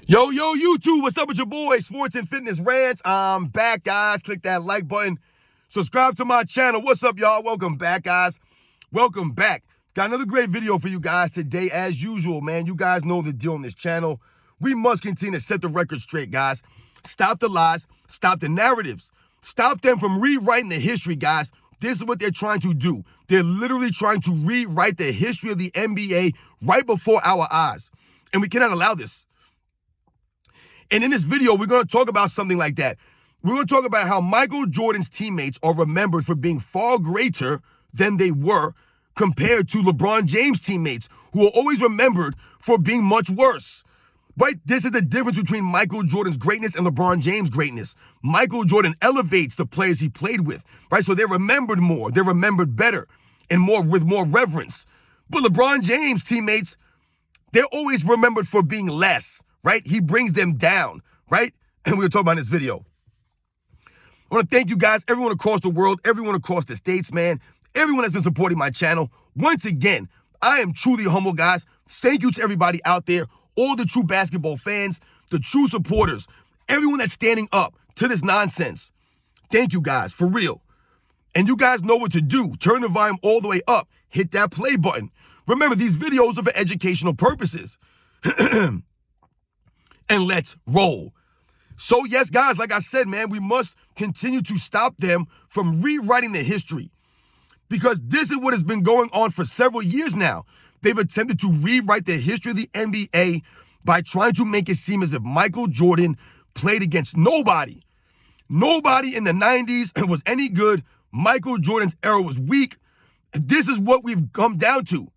Yo, YouTube, what's up with your boy, Sports and Fitness Rants? I'm back, guys. Click that like button. Subscribe to my channel. What's up, y'all? Welcome back, guys. Welcome back. Got another great video for you guys today, as usual, man. You guys know the deal on this channel. We must continue to set the record straight, guys. Stop the lies. Stop the narratives. Stop them from rewriting the history, guys. This is what they're trying to do. They're literally trying to rewrite the history of the NBA right before our eyes. And we cannot allow this. And in this video, we're going to talk about something like that. We're going to talk about how Michael Jordan's teammates are remembered for being far greater than they were compared to LeBron James' teammates, who are always remembered for being much worse. Right? This is the difference between Michael Jordan's greatness and LeBron James' greatness. Michael Jordan elevates the players he played with, right? So they're remembered more, they're remembered better, and more with more reverence. But LeBron James' teammates, they're always remembered for being less. Right? He brings them down, right? And we're going to talk about in this video. I want to thank you guys, everyone across the world, everyone across the states, man, everyone that's been supporting my channel. Once again, I am truly humble, guys. Thank you to everybody out there, all the true basketball fans, the true supporters, everyone that's standing up to this nonsense. Thank you guys, for real. And you guys know what to do. Turn the volume all the way up. Hit that play button. Remember, these videos are for educational purposes. And let's roll. So yes, guys, like I said, man, we must continue to stop them from rewriting the history, because this is what has been going on for several years now. They've attempted to rewrite the history of the NBA by trying to make it seem as if Michael Jordan played against nobody. Nobody in the 90s was any good. Michael Jordan's era was weak. This is what we've come down to.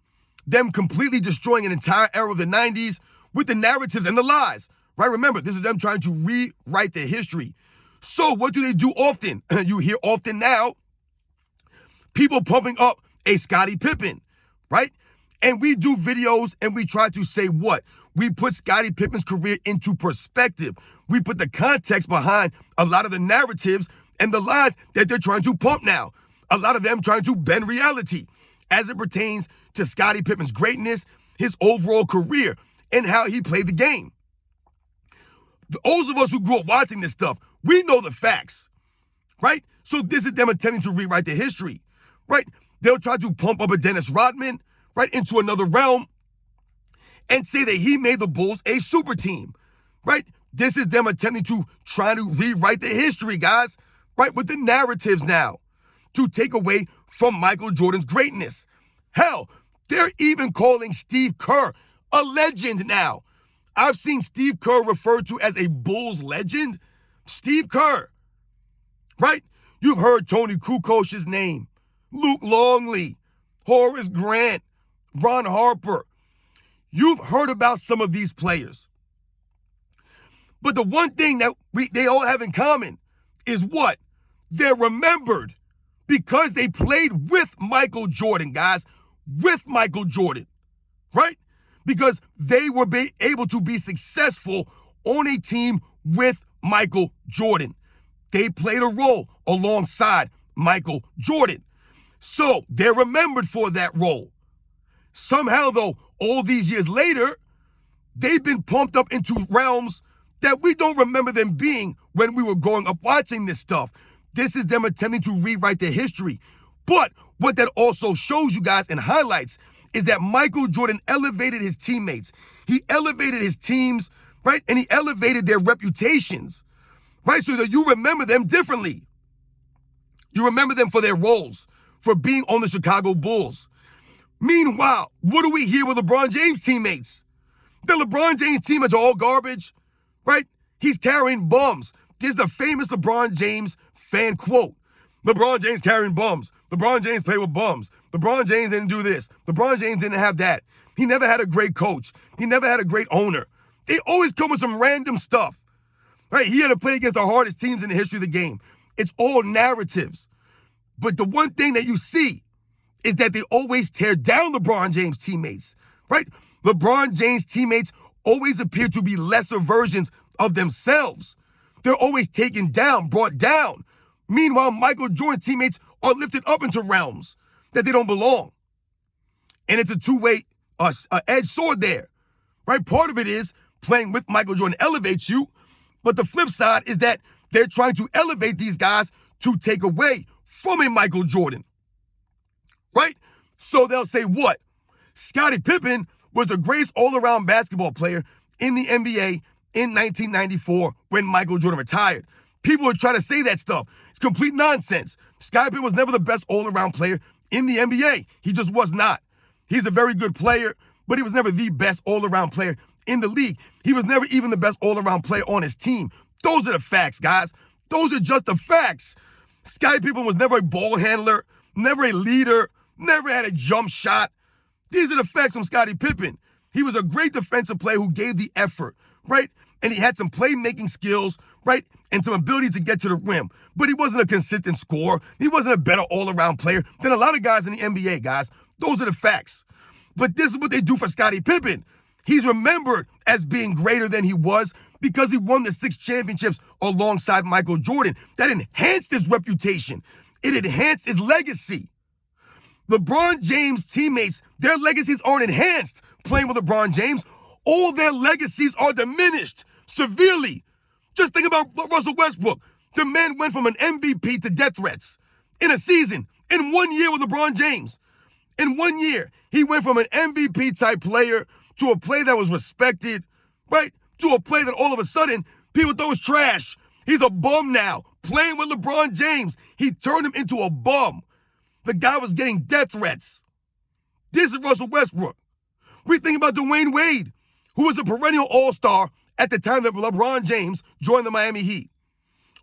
Them completely destroying an entire era of the 90s with the narratives and the lies. Right? Remember, this is them trying to rewrite their history. So what do they do often? You hear often now, people pumping up a Scottie Pippen, right? And we do videos and we try to say what? We put Scottie Pippen's career into perspective. We put the context behind a lot of the narratives and the lies that they're trying to pump now. A lot of them trying to bend reality as it pertains to Scottie Pippen's greatness, his overall career, and how he played the game. Those of us who grew up watching this stuff, we know the facts, right? So this is them attempting to rewrite the history, right? They'll try to pump up a Dennis Rodman, right, into another realm and say that he made the Bulls a super team, right? This is them attempting to try to rewrite the history, guys, right, with the narratives now to take away from Michael Jordan's greatness. Hell, they're even calling Steve Kerr a legend now. I've seen Steve Kerr referred to as a Bulls legend. Steve Kerr, right? You've heard Tony Kukoc's name, Luke Longley, Horace Grant, Ron Harper. You've heard about some of these players. But the one thing that they all have in common is what? They're remembered because they played with Michael Jordan, guys, with Michael Jordan, right? Because they were able to be successful on a team with Michael Jordan. They played a role alongside Michael Jordan. So they're remembered for that role. Somehow, though, all these years later, they've been pumped up into realms that we don't remember them being when we were growing up watching this stuff. This is them attempting to rewrite their history. But what that also shows you guys and highlights is that Michael Jordan elevated his teammates. He elevated his teams, right? And he elevated their reputations, right? So that you remember them differently. You remember them for their roles, for being on the Chicago Bulls. Meanwhile, what do we hear with LeBron James' teammates? The LeBron James teammates are all garbage, right? He's carrying bums. There's the famous LeBron James fan quote. LeBron James carrying bums. LeBron James played with bums. LeBron James didn't do this. LeBron James didn't have that. He never had a great coach. He never had a great owner. They always come with some random stuff, right? He had to play against the hardest teams in the history of the game. It's all narratives. But the one thing that you see is that they always tear down LeBron James' teammates, right? LeBron James' teammates always appear to be lesser versions of themselves. They're always taken down, brought down. Meanwhile, Michael Jordan's teammates are lifted up into realms that they don't belong. And it's a two-way edged sword there, right? Part of it is playing with Michael Jordan elevates you. But the flip side is that they're trying to elevate these guys to take away from a Michael Jordan, right? So they'll say what? Scottie Pippen was the greatest all-around basketball player in the NBA in 1994 when Michael Jordan retired. People would try to say that stuff. It's complete nonsense. Scottie Pippen was never the best all-around player in the NBA. He just was not. He's a very good player, but he was never the best all-around player in the league. He was never even the best all-around player on his team. Those are the facts, guys. Those are just the facts. Scottie Pippen was never a ball handler, never a leader, never had a jump shot. These are the facts from Scottie Pippen. He was a great defensive player who gave the effort, right? And he had some playmaking skills, right? And some ability to get to the rim. But he wasn't a consistent scorer. He wasn't a better all-around player than a lot of guys in the NBA, guys. Those are the facts. But this is what they do for Scottie Pippen. He's remembered as being greater than he was because he won the 6 championships alongside Michael Jordan. That enhanced his reputation. It enhanced his legacy. LeBron James' teammates, their legacies aren't enhanced playing with LeBron James. All their legacies are diminished severely. Just think about Russell Westbrook. The man went from an MVP to death threats in a season, in 1 year with LeBron James. In 1 year, he went from an MVP type player to a player that was respected, right? To a player that all of a sudden people thought was trash. He's a bum now, playing with LeBron James. He turned him into a bum. The guy was getting death threats. This is Russell Westbrook. We think about Dwayne Wade, who was a perennial all-star at the time that LeBron James joined the Miami Heat.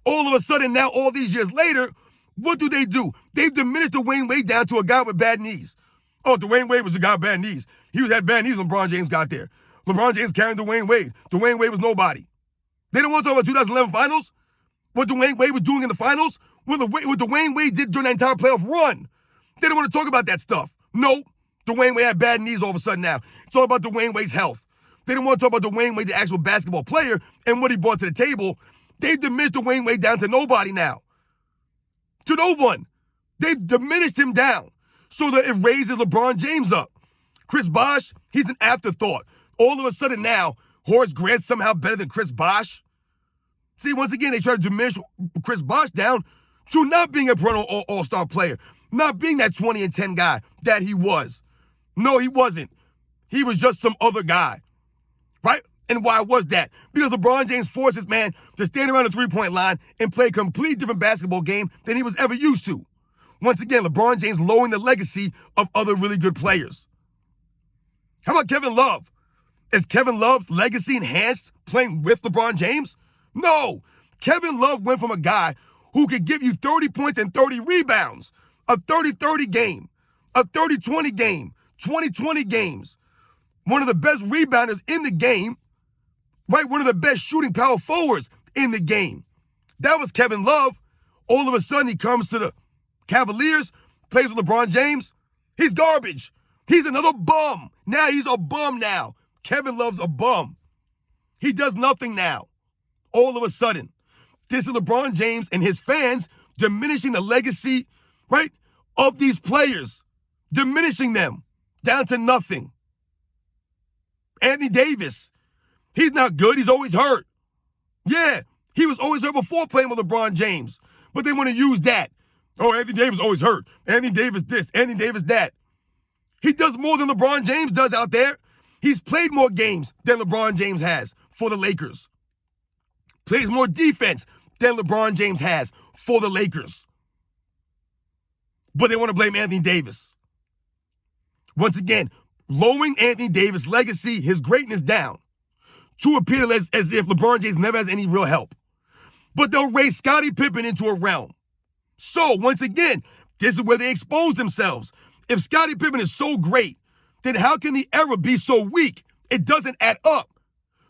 All of a sudden now, all these years later, what do? They've diminished Dwayne Wade down to a guy with bad knees. Oh, Dwayne Wade was a guy with bad knees. He had bad knees when LeBron James got there. LeBron James carrying Dwayne Wade. Dwayne Wade was nobody. They don't want to talk about 2011 finals? What Dwayne Wade was doing in the finals? What Dwayne Wade did during that entire playoff run? They don't want to talk about that stuff. No, Dwayne Wade had bad knees all of a sudden now. It's all about Dwayne Wade's health. They don't want to talk about Dwayne Wade, the actual basketball player, and what he brought to the table. They've diminished Dwayne Wade down to nobody now. To no one. They've diminished him down so that it raises LeBron James up. Chris Bosh, he's an afterthought. All of a sudden now, Horace Grant's somehow better than Chris Bosh. See, once again, they try to diminish Chris Bosh down to not being a perennial all-star player, not being that 20 and 10 guy that he was. No, he wasn't. He was just some other guy, right? And why was that? Because LeBron James forced his man to stand around the three-point line and play a completely different basketball game than he was ever used to. Once again, LeBron James lowering the legacy of other really good players. How about Kevin Love? Is Kevin Love's legacy enhanced playing with LeBron James? No. Kevin Love went from a guy who could give you 30 points and 30 rebounds, a 30-30 game, a 30-20 game, 20-20 games, one of the best rebounders in the game, right? One of the best shooting power forwards in the game. That was Kevin Love. All of a sudden, he comes to the Cavaliers, plays with LeBron James. He's garbage. He's another bum. Now he's a bum now. Kevin Love's a bum. He does nothing now. All of a sudden. This is LeBron James and his fans diminishing the legacy, right, of these players. Diminishing them down to nothing. Anthony Davis, he's not good. He's always hurt. Yeah, he was always hurt before playing with LeBron James. But they want to use that. Oh, Anthony Davis always hurt. Anthony Davis this, Anthony Davis that. He does more than LeBron James does out there. He's played more games than LeBron James has for the Lakers. Plays more defense than LeBron James has for the Lakers. But they want to blame Anthony Davis. Once again, lowering Anthony Davis' legacy, his greatness down, to appear as if LeBron James never has any real help. But they'll raise Scottie Pippen into a realm. So, once again, this is where they expose themselves. If Scottie Pippen is so great, then how can the era be so weak? It doesn't add up.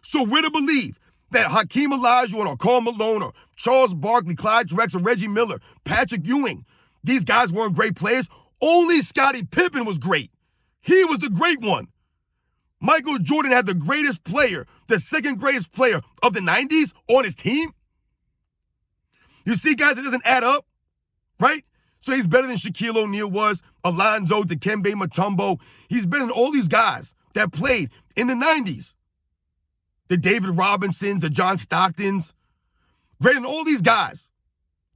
So we're to believe that Hakeem Olajuwon or Karl Malone or Charles Barkley, Clyde Drexler, Reggie Miller, Patrick Ewing, these guys weren't great players. Only Scottie Pippen was great. He was the great one. Michael Jordan had the greatest player, the second greatest player of the 90s on his team. You see, guys, it doesn't add up, right? So he's better than Shaquille O'Neal was, Alonzo, Dikembe Mutombo. He's better than all these guys that played in the 90s. the David Robinsons, the John Stocktons, greater than all these guys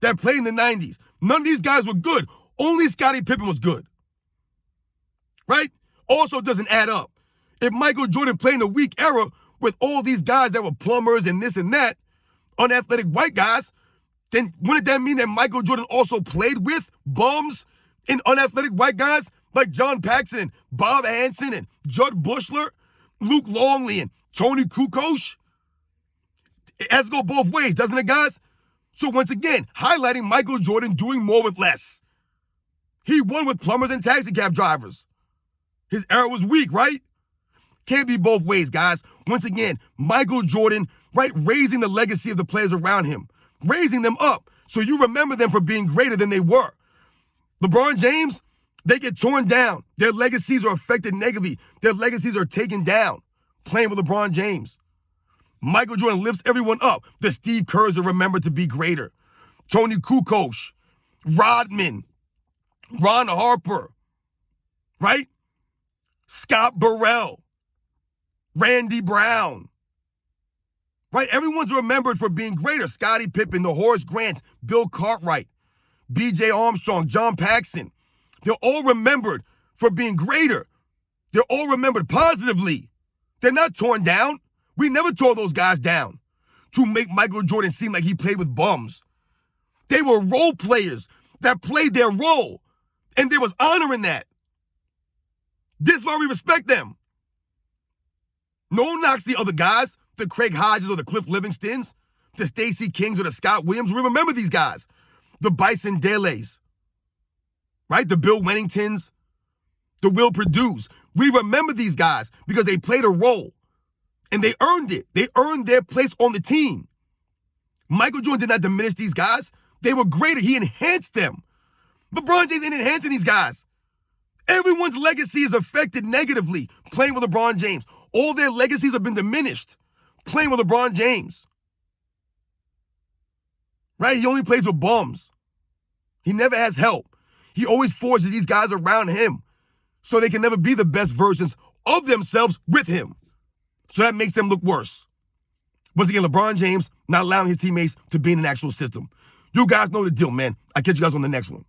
that played in the 90s. None of these guys were good. Only Scottie Pippen was good. Right? Also doesn't add up. If Michael Jordan played in a weak era with all these guys that were plumbers and this and that, unathletic white guys, then wouldn't that mean that Michael Jordan also played with bums and unathletic white guys like John Paxson and Bob Hansen and Judd Bushler, Luke Longley and Tony Kukoc? It has to go both ways, doesn't it, guys? So once again, highlighting Michael Jordan doing more with less. He won with plumbers and taxi cab drivers. His era was weak, right? Can't be both ways, guys. Once again, Michael Jordan, right, raising the legacy of the players around him, raising them up so you remember them for being greater than they were. LeBron James, they get torn down. Their legacies are affected negatively. Their legacies are taken down playing with LeBron James. Michael Jordan lifts everyone up. The Steve Kerrs are remembered to be greater. Tony Kukoc, Rodman, Ron Harper, right? Scott Burrell, Randy Brown, right? Everyone's remembered for being greater. Scottie Pippen, the Horace Grants, Bill Cartwright, B.J. Armstrong, John Paxson. They're all remembered for being greater. They're all remembered positively. They're not torn down. We never tore those guys down to make Michael Jordan seem like he played with bums. They were role players that played their role, and there was honor in that. This is why we respect them. No one knocks the other guys, the Craig Hodges or the Cliff Livingstons, the Stacey Kings or the Scott Williams. We remember these guys. The Bison Dele's, right? The Bill Wenningtons, the Will Perdue's. We remember these guys because they played a role. And they earned it. They earned their place on the team. Michael Jordan did not diminish these guys. They were greater. He enhanced them. LeBron James ain't enhancing these guys. Everyone's legacy is affected negatively playing with LeBron James. All their legacies have been diminished playing with LeBron James. Right? He only plays with bums. He never has help. He always forces these guys around him so they can never be the best versions of themselves with him. So that makes them look worse. Once again, LeBron James not allowing his teammates to be in an actual system. You guys know the deal, man. I'll catch you guys on the next one.